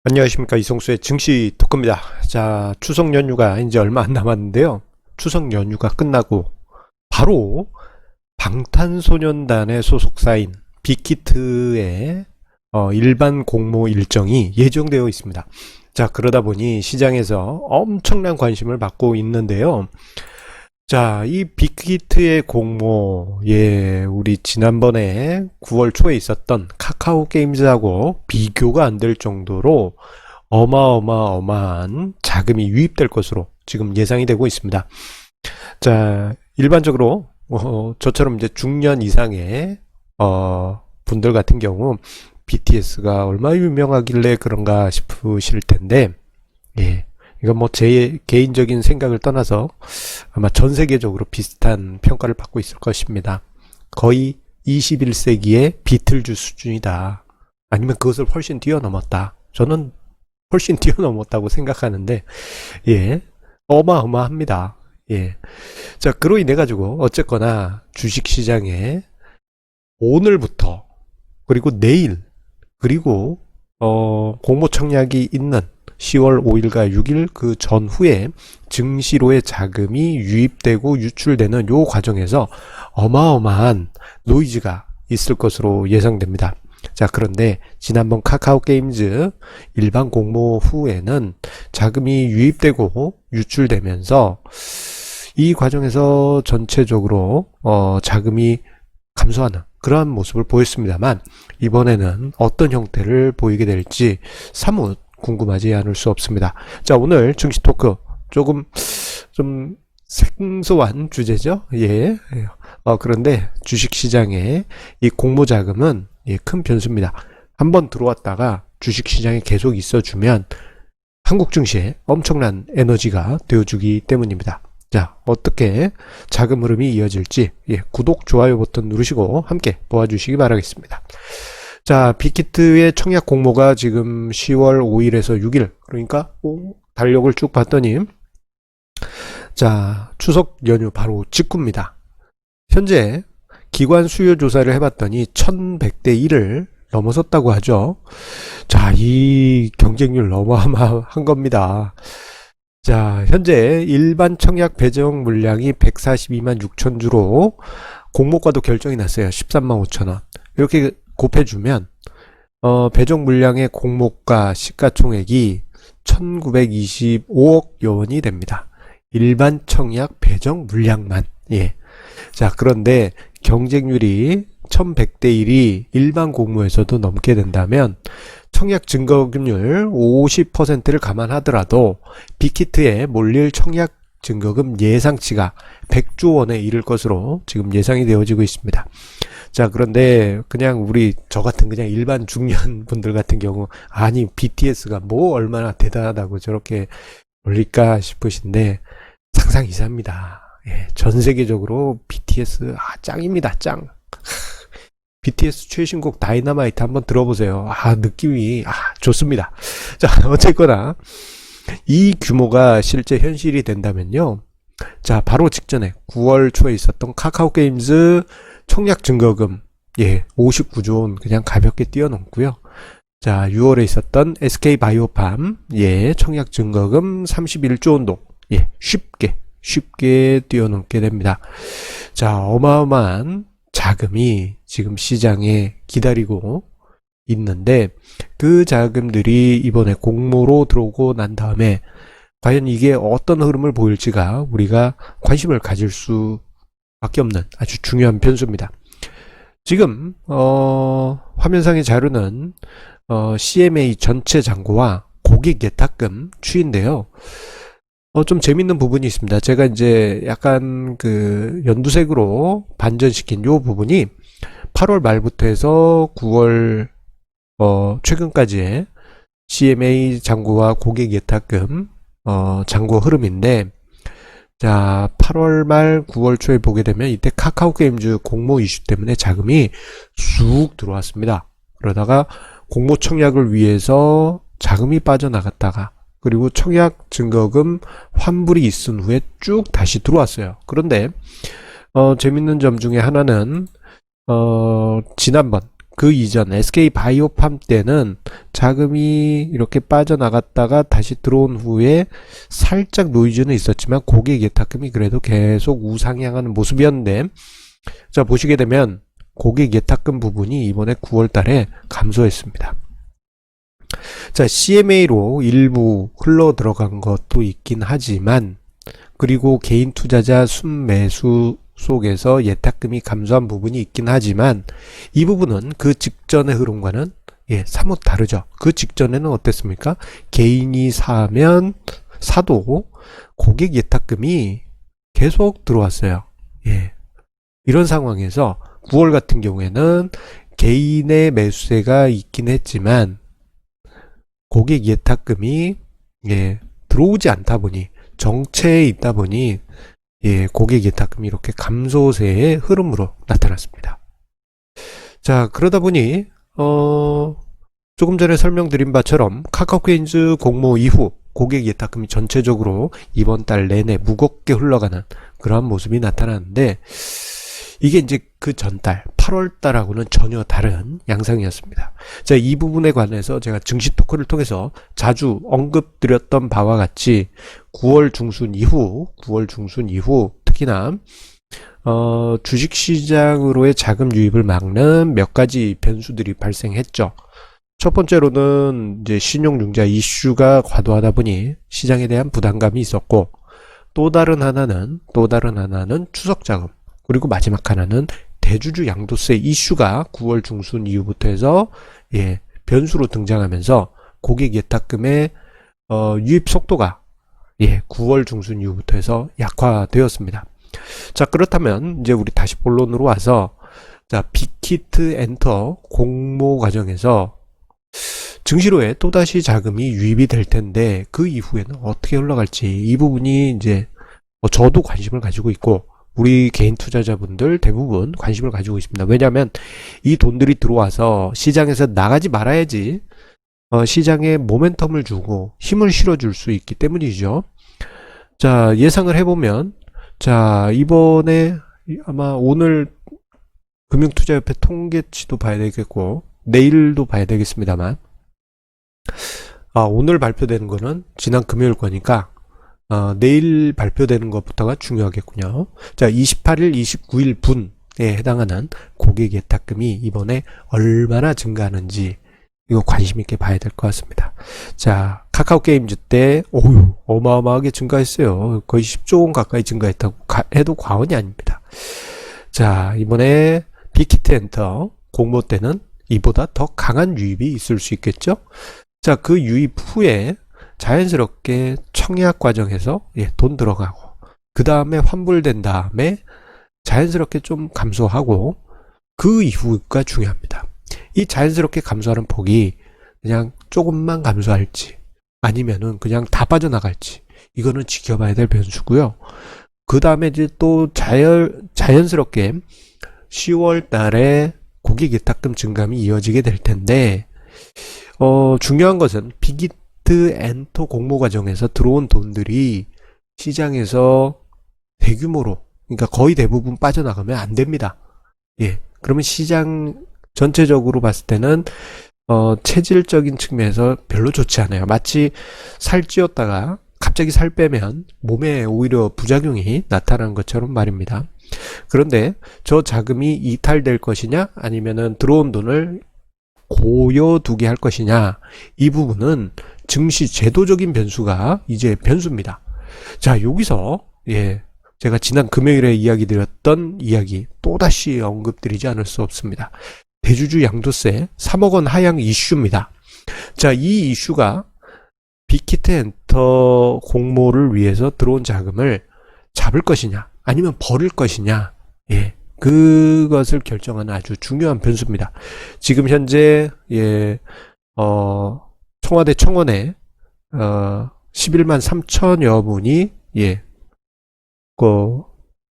안녕하십니까, 이성수의 증시 토크입니다. 자, 추석 연휴가 이제 얼마 안 남았는데요. 추석 연휴가 끝나고 바로 방탄소년단의 소속사인 빅히트의 일반 공모 일정이 예정되어 있습니다. 자, 그러다 보니 시장에서 엄청난 관심을 받고 있는데요. 자, 이 빅히트의 공모, 우리 지난번에 9월 초에 있었던 카카오 게임즈하고 비교가 안 될 정도로 어마어마한 자금이 유입될 것으로 지금 예상이 되고 있습니다. 자, 일반적으로 저처럼 이제 중년 이상의 분들 같은 경우 BTS가 얼마나 유명하길래 그런가 싶으실 텐데, 이건 뭐 제 개인적인 생각을 떠나서 아마 전 세계적으로 비슷한 평가를 받고 있을 것입니다. 거의 21세기의 비틀즈 수준이다. 아니면 그것을 훨씬 뛰어넘었다. 저는 훨씬 뛰어넘었다고 생각하는데, 어마어마합니다. 자, 그로 인해 가지고 어쨌거나 주식시장에 오늘부터 그리고 내일 그리고 공모 청약이 있는 10월 5일과 6일 그 전후에 증시로의 자금이 유입되고 유출되는 요 과정에서 어마어마한 노이즈가 있을 것으로 예상됩니다. 자, 그런데 지난번 카카오 게임즈 일반 공모 후에는 자금이 유입되고 유출되면서 이 과정에서 전체적으로 자금이 감소하는 그러한 모습을 보였습니다만, 이번에는 어떤 형태를 보이게 될지 사뭇 궁금하지 않을 수 없습니다. 자, 오늘 증시 토크 조금 좀 생소한 주제죠. 그런데 주식시장에 이 공모자금은 큰 변수입니다. 한번 들어왔다가 주식시장에 계속 있어주면 한국 증시에 엄청난 에너지가 되어주기 때문입니다. 자, 어떻게 자금 흐름이 이어질지 구독, 좋아요 버튼 누르시고 함께 보아주시기 바라겠습니다. 자, 빅히트의 청약 공모가 지금 10월 5일에서 6일, 그러니까 달력을 쭉 봤더니, 자, 추석 연휴 바로 직후입니다. 현재 기관 수요 조사를 해봤더니 1100대 1을 넘어섰다고 하죠. 자, 이 경쟁률 어마어마한 겁니다. 자, 현재 일반 청약 배정 물량이 142만 6천 주로 공모가도 결정이 났어요. 13만 5천 원. 이렇게 곱해주면 배정 물량의 공모가 시가총액이 1925억 원이 됩니다. 일반 청약 배정 물량만. 자, 그런데 경쟁률이 1100대 1이 일반 공모에서도 넘게 된다면 청약 증거금률 50%를 감안하더라도 빅히트에 몰릴 청약 증거금 예상치가 100조 원에 이를 것으로 지금 예상이 되어지고 있습니다. 자, 그런데 그냥 우리 저 같은 그냥 일반 중년 분들 같은 경우, 아니 BTS가 뭐 얼마나 대단하다고 저렇게 올릴까 싶으신데 상상 이상입니다. 전 세계적으로 BTS 짱입니다. 짱. BTS 최신곡 다이너마이트 한번 들어보세요. 느낌이 좋습니다. 자, 어쨌거나 이 규모가 실제 현실이 된다면요, 자, 바로 직전에 9월 초에 있었던 카카오 게임즈 청약 증거금 59조 원 그냥 가볍게 뛰어넘고요. 자, 6월에 있었던 SK 바이오팜 청약 증거금 31조 원도 쉽게 뛰어넘게 됩니다. 자, 어마어마한 자금이 지금 시장에 기다리고 있는데, 그 자금들이 이번에 공모로 들어오고 난 다음에 과연 이게 어떤 흐름을 보일지가 우리가 관심을 가질 수밖에 없는 아주 중요한 변수입니다. 지금 화면상의 자료는 CMA 전체 잔고와 고객 예탁금 추이인데요. 좀 재밌는 부분이 있습니다. 제가 이제 약간 그 연두색으로 반전시킨 요 부분이 8월 말부터 해서 9월 최근까지의 CMA 잔고와 고객 예탁금 잔고 흐름인데, 자, 8월 말 9월 초에 보게 되면 이때 카카오 게임즈 공모 이슈 때문에 자금이 쑥 들어왔습니다. 그러다가 공모 청약을 위해서 자금이 빠져나갔다가, 그리고 청약 증거금 환불이 있은 후에 쭉 다시 들어왔어요. 그런데 재밌는 점 중에 하나는 지난번 그 이전 SK 바이오팜 때는 자금이 이렇게 빠져나갔다가 다시 들어온 후에 살짝 노이즈는 있었지만 고객 예탁금이 그래도 계속 우상향하는 모습이었는데, 자, 보시게 되면 고객 예탁금 부분이 이번에 9월 달에 감소했습니다. 자, CMA로 일부 흘러 들어간 것도 있긴 하지만, 그리고 개인 투자자 순매수 속에서 예탁금이 감소한 부분이 있긴 하지만, 이 부분은 그 직전의 흐름과는 사뭇 다르죠. 그 직전에는 어땠습니까? 개인이 사도 고객 예탁금이 계속 들어왔어요. 이런 상황에서 9월 같은 경우에는 개인의 매수세가 있긴 했지만 고객 예탁금이 들어오지 않다 보니, 정체에 있다 보니 고객 예탁금이 이렇게 감소세의 흐름으로 나타났습니다. 자, 그러다 보니 조금 전에 설명드린 바처럼 카카오게임즈 공모 이후 고객 예탁금이 전체적으로 이번 달 내내 무겁게 흘러가는 그러한 모습이 나타나는데, 이게 이제 그 전달 8월 달하고는 전혀 다른 양상이었습니다. 자, 이 부분에 관해서 제가 증시 토크를 통해서 자주 언급드렸던 바와 같이 9월 중순 이후 특히나 주식시장으로의 자금 유입을 막는 몇 가지 변수들이 발생했죠. 첫 번째로는 이제 신용융자 이슈가 과도하다 보니 시장에 대한 부담감이 있었고, 또 다른 하나는 추석자금, 그리고 마지막 하나는 대주주 양도세 이슈가 9월 중순 이후부터 해서 변수로 등장하면서 고객 예탁금의 유입 속도가 9월 중순 이후부터 해서 약화되었습니다. 자, 그렇다면 이제 우리 다시 본론으로 와서, 자, 빅히트 엔터 공모 과정에서 증시로에 또다시 자금이 유입이 될 텐데 그 이후에는 어떻게 흘러갈지, 이 부분이 이제 저도 관심을 가지고 있고 우리 개인 투자자분들 대부분 관심을 가지고 있습니다. 왜냐하면 이 돈들이 들어와서 시장에서 나가지 말아야지 시장에 모멘텀을 주고 힘을 실어줄 수 있기 때문이죠. 자, 예상을 해보면, 자, 이번에 아마 오늘 금융투자협회 통계치도 봐야 되겠고 내일도 봐야 되겠습니다만, 오늘 발표되는 거는 지난 금요일 거니까 내일 발표되는 것부터가 중요하겠군요. 자, 28일, 29일 분에 해당하는 고객 예탁금이 이번에 얼마나 증가하는지 이거 관심 있게 봐야 될 것 같습니다. 자, 카카오게임즈 때 어마어마하게 증가했어요. 거의 10조 원 가까이 증가했다고 해도 과언이 아닙니다. 자, 이번에 빅히트 엔터 공모 때는 이보다 더 강한 유입이 있을 수 있겠죠. 자, 그 유입 후에 자연스럽게 청약 과정에서 돈 들어가고, 그 다음에 환불된 다음에 자연스럽게 좀 감소하고, 그 이후가 중요합니다. 이 자연스럽게 감소하는 폭이 그냥 조금만 감소할지 아니면은 그냥 다 빠져나갈지, 이거는 지켜봐야 될 변수고요. 그 다음에 이제 또 자연스럽게 10월 달에 고객 예탁금 증감이 이어지게 될 텐데, 중요한 것은 빅히트 엔터 공모 과정에서 들어온 돈들이 시장에서 대규모로, 그러니까 거의 대부분 빠져나가면 안 됩니다. 그러면 시장 전체적으로 봤을 때는 체질적인 측면에서 별로 좋지 않아요. 마치 살찌웠다가 갑자기 살 빼면 몸에 오히려 부작용이 나타나는 것처럼 말입니다. 그런데 저 자금이 이탈될 것이냐 아니면은 들어온 돈을 고여두게 할 것이냐, 이 부분은 증시 제도적인 변수가 이제 변수입니다. 자, 여기서 제가 지난 금요일에 이야기 드렸던 이야기 또다시 언급드리지 않을 수 없습니다. 대주주 양도세 3억 원 하향 이슈입니다. 자, 이 이슈가 빅히트 엔터 공모를 위해서 들어온 자금을 잡을 것이냐 아니면 버릴 것이냐, 그것을 결정하는 아주 중요한 변수입니다. 지금 현재 청와대 청원에 11만 3천여 분이 그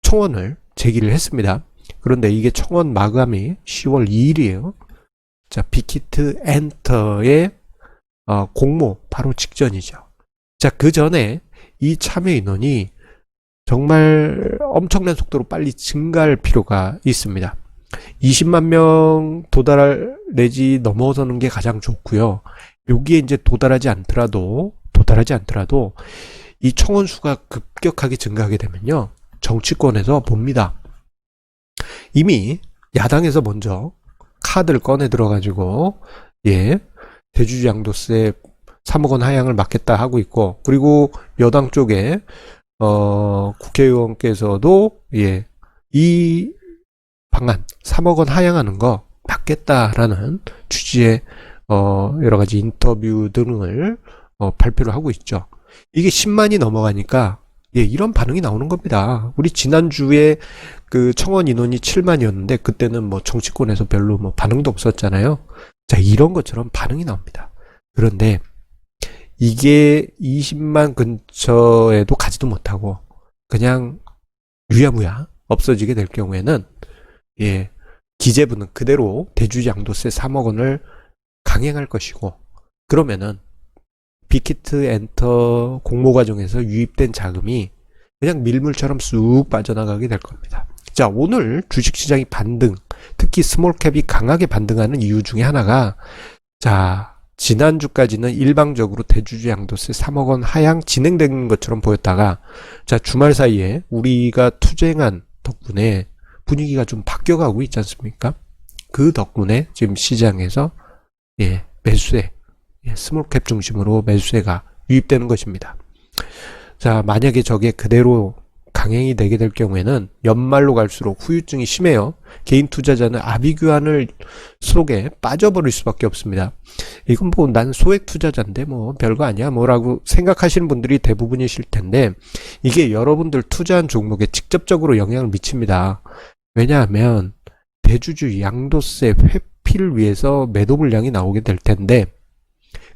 청원을 제기를 했습니다. 그런데 이게 청원 마감이 10월 2일이에요. 자, 빅히트 엔터의 공모 바로 직전이죠. 자, 그 전에 이 참여 인원이 정말 엄청난 속도로 빨리 증가할 필요가 있습니다. 20만 명 도달 내지 넘어서는 게 가장 좋고요. 여기에 이제 도달하지 않더라도 이 청원 수가 급격하게 증가하게 되면요. 정치권에서 봅니다. 이미 야당에서 먼저 카드를 꺼내 들어가지고 대주주 양도세 3억 원 하향을 막겠다 하고 있고, 그리고 여당 쪽에 국회의원께서도 이 방안 3억 원 하향하는 거 막겠다라는 취지의 여러 가지 인터뷰 등을 발표를 하고 있죠. 이게 10만이 넘어가니까 이런 반응이 나오는 겁니다. 우리 지난주에 그 청원 인원이 7만이었는데 그때는 뭐 정치권에서 별로 뭐 반응도 없었잖아요. 자, 이런 것처럼 반응이 나옵니다. 그런데 이게 20만 근처에도 가지도 못하고 그냥 유야무야 없어지게 될 경우에는 기재부는 그대로 대주주 양도세 3억 원을 강행할 것이고, 그러면은 빅히트 엔터 공모 과정에서 유입된 자금이 그냥 밀물처럼 쑥 빠져나가게 될 겁니다. 자, 오늘 주식시장이 반등, 특히 스몰캡이 강하게 반등하는 이유 중에 하나가, 자, 지난주까지는 일방적으로 대주주 양도세 3억 원 하향 진행된 것처럼 보였다가, 자, 주말 사이에 우리가 투쟁한 덕분에 분위기가 좀 바뀌어가고 있지 않습니까? 그 덕분에 지금 시장에서 매수세, 스몰캡 중심으로 매수세가 유입되는 것입니다. 자, 만약에 저게 그대로 강행이 되게 될 경우에는 연말로 갈수록 후유증이 심해요. 개인 투자자는 아비규환을 속에 빠져버릴 수밖에 없습니다. 이건 뭐 난 소액 투자자인데 뭐 별거 아니야 뭐라고 생각하시는 분들이 대부분이실 텐데, 이게 여러분들 투자한 종목에 직접적으로 영향을 미칩니다. 왜냐하면 대주주 양도세 회피를 위해서 매도 물량이 나오게 될 텐데,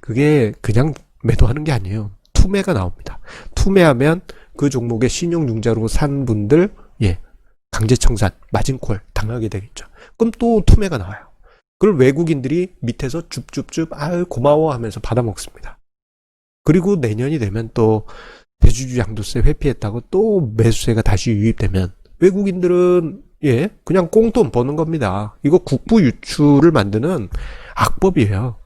그게 그냥 매도하는 게 아니에요. 투매가 나옵니다. 투매하면 그 종목의 신용융자로 산 분들 강제청산, 마진콜 당하게 되겠죠. 그럼 또 투매가 나와요. 그걸 외국인들이 밑에서 줍줍줍 아유 고마워 하면서 받아먹습니다. 그리고 내년이 되면 또 대주주 양도세 회피했다고 또 매수세가 다시 유입되면 외국인들은 그냥 꽁돈 버는 겁니다. 이거 국부 유출을 만드는 악법이에요.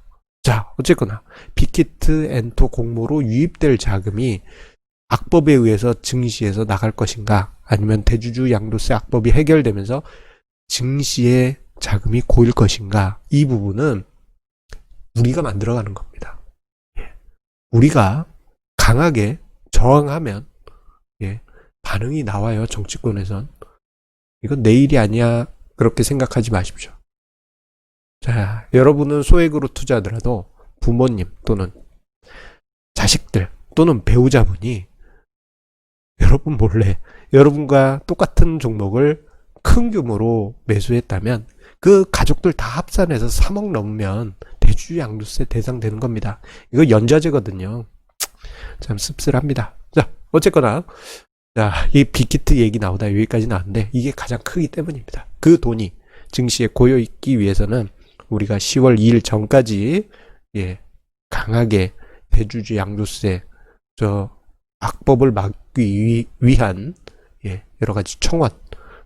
자, 어쨌거나 빅히트 엔터 공모로 유입될 자금이 악법에 의해서 증시에서 나갈 것인가, 아니면 대주주 양도세 악법이 해결되면서 증시의 자금이 고일 것인가, 이 부분은 우리가 만들어가는 겁니다. 우리가 강하게 저항하면 반응이 나와요. 정치권에선. 이건 내 일이 아니야 그렇게 생각하지 마십시오. 자, 여러분은 소액으로 투자하더라도 부모님 또는 자식들 또는 배우자분이 여러분 몰래 여러분과 똑같은 종목을 큰 규모로 매수했다면 그 가족들 다 합산해서 3억 넘으면 대주주 양도세 대상 되는 겁니다. 이거 연좌제거든요. 참 씁쓸합니다. 자, 어쨌거나 자, 이 빅히트 얘기 나오다 여기까지 나왔는데 이게 가장 크기 때문입니다. 그 돈이 증시에 고여 있기 위해서는 우리가 10월 2일 전까지 강하게 대주주 양도세 악법을 막기 위한 여러 가지 청원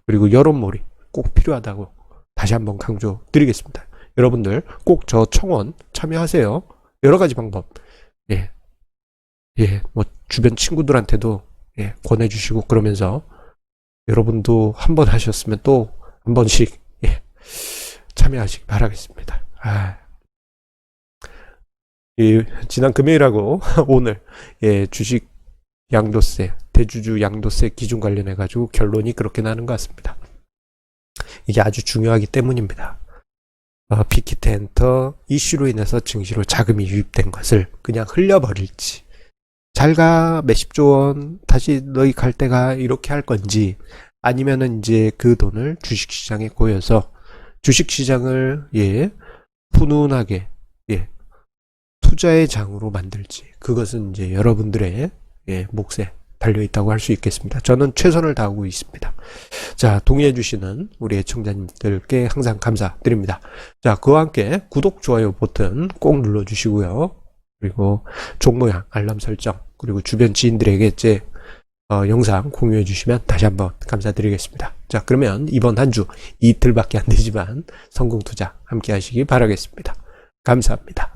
그리고 여론몰이 꼭 필요하다고 다시 한번 강조드리겠습니다. 여러분들 꼭 저 청원 참여하세요. 여러 가지 방법 뭐 주변 친구들한테도 권해주시고, 그러면서 여러분도 한 번 하셨으면 또 한 번씩 참여하시기 바라겠습니다. 지난 금요일하고 오늘 주식 양도세, 대주주 양도세 기준 관련해 가지고 결론이 그렇게 나는 것 같습니다. 이게 아주 중요하기 때문입니다. 빅히트 엔터 이슈로 인해서 증시로 자금이 유입된 것을 그냥 흘려버릴지, 잘가 몇십조 원 다시 너희 갈 때가 이렇게 할 건지, 아니면은 이제 그 돈을 주식시장에 고여서 주식시장을 훈훈하게 투자의 장으로 만들지, 그것은 이제 여러분들의 몫에 달려있다고 할 수 있겠습니다. 저는 최선을 다하고 있습니다. 자, 동의해 주시는 우리 애청자님들께 항상 감사드립니다. 자, 그와 함께 구독, 좋아요 버튼 꼭 눌러주시고요. 그리고 종모양 알람 설정, 그리고 주변 지인들에게 제 영상 공유해 주시면 다시 한번 감사드리겠습니다. 자, 그러면 이번 한 주 이틀밖에 안 되지만 성공투자 함께 하시기 바라겠습니다. 감사합니다.